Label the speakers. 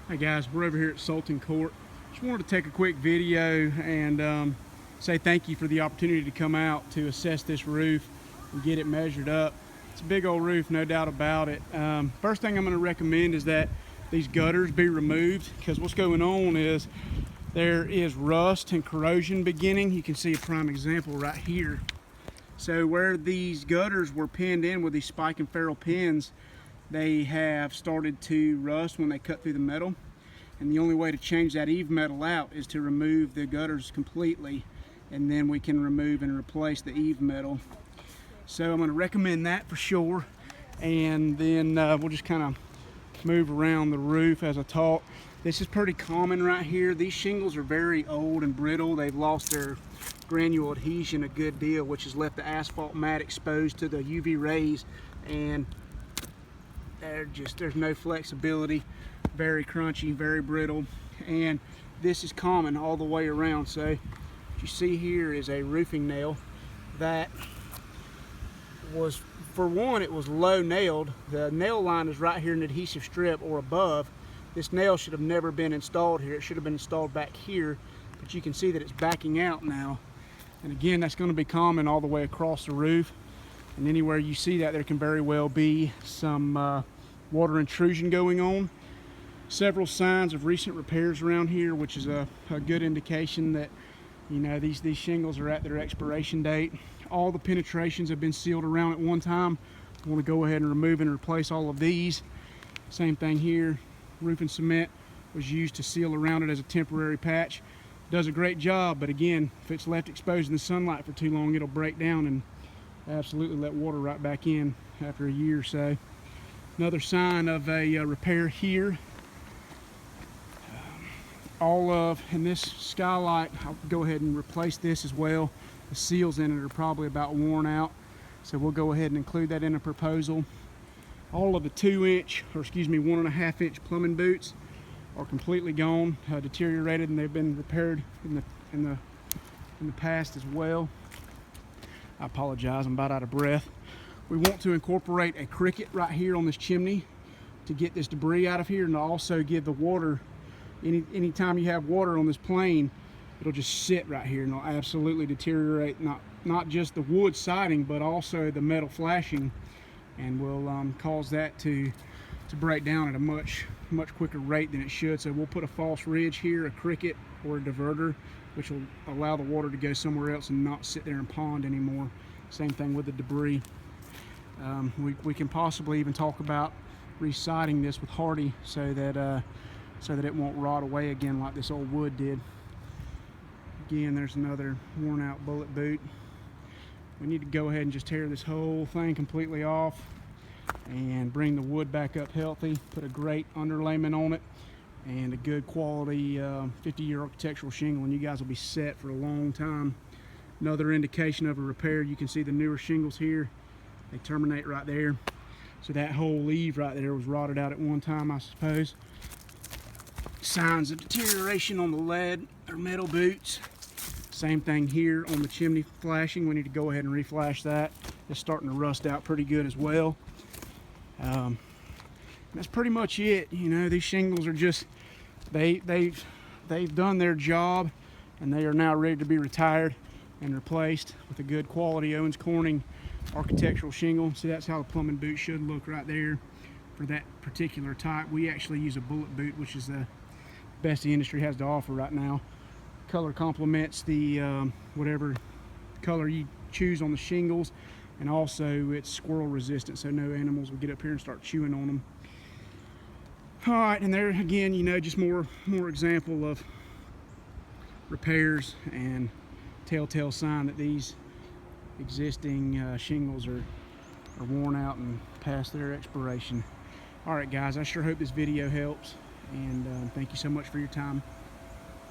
Speaker 1: Hey guys, we're over here at Sulton Court. Just wanted to take a quick video and say thank you for the opportunity to come out to assess this roof and get it measured up. It's a big old roof, no doubt about it. First thing I'm going to recommend is that these gutters be removed, because what's going on is there is rust and corrosion beginning. You can see a prime example right here. So where these gutters were pinned in with these spike and ferrule pins, they have started to rust when they cut through the metal, and the only way to change that Eve metal out is to remove the gutters completely, and then we can remove and replace the Eve metal. So I'm going to recommend that for sure, and then we'll just kind of move around the roof as I talk. This is pretty common right here. These shingles are very old and brittle. They've lost their granule adhesion a good deal, which has left the asphalt mat exposed to the UV rays, and there's no flexibility, very crunchy, very brittle, and this is common all the way around. So what you see here is a roofing nail that was, for one, it was low nailed. The nail line is right here in the adhesive strip or above. This nail should have never been installed here. It should have been installed back here, but you can see that it's backing out now. And again, that's going to be common all the way across the roof, and anywhere you see that, there can very well be some water intrusion going on. Several signs of recent repairs around here, which is a good indication that, you know, these shingles are at their expiration date. All the penetrations have been sealed around at one time. I want to go ahead and remove and replace all of these. Same thing here. Roofing cement was used to seal around it as a temporary patch. Does a great job, but again, if it's left exposed in the sunlight for too long, it'll break down and absolutely let water right back in after a year or so. Another sign of a repair here. And this skylight, I'll go ahead and replace this as well. The seals in it are probably about worn out, so we'll go ahead and include that in a proposal. All of the 1.5 inch plumbing boots are completely gone, deteriorated, and they've been repaired in the past as well. I apologize, I'm about out of breath. We want to incorporate a cricket right here on this chimney to get this debris out of here, and to also give the water, anytime you have water on this plane, it'll just sit right here and it'll absolutely deteriorate not just the wood siding, but also the metal flashing, and will cause that to break down at a much quicker rate than it should. So we'll put a false ridge here, a cricket or a diverter, which will allow the water to go somewhere else and not sit there and pond anymore. Same thing with the debris. We can possibly even talk about residing this with hardy so that it won't rot away again like this old wood did. Again, there's another worn out bullet boot. We need to go ahead and just tear this whole thing completely off and bring the wood back up healthy, put a great underlayment on it and a good quality 50-year architectural shingle, and you guys will be set for a long time. Another indication of a repair, you can see the newer shingles here, they terminate right there. So that whole eave right there was rotted out at one time, I suppose. Signs of deterioration on the lead or metal boots. Same thing here on the chimney flashing. We need to go ahead and reflash that. It's starting to rust out pretty good as well. That's pretty much it. You know, these shingles are just, they've done their job, and they are now ready to be retired and replaced with a good quality Owens Corning architectural shingle. See, that's how the plumbing boot should look right there for that particular type. We actually use a bullet boot, which is the best the industry has to offer right now. Color complements the whatever color you choose on the shingles, and also it's squirrel resistant, so no animals will get up here and start chewing on them. All right, and there again, you know, just more example of repairs and telltale sign that these existing shingles are worn out and past their expiration. All right guys, I sure hope this video helps, and thank you so much for your time.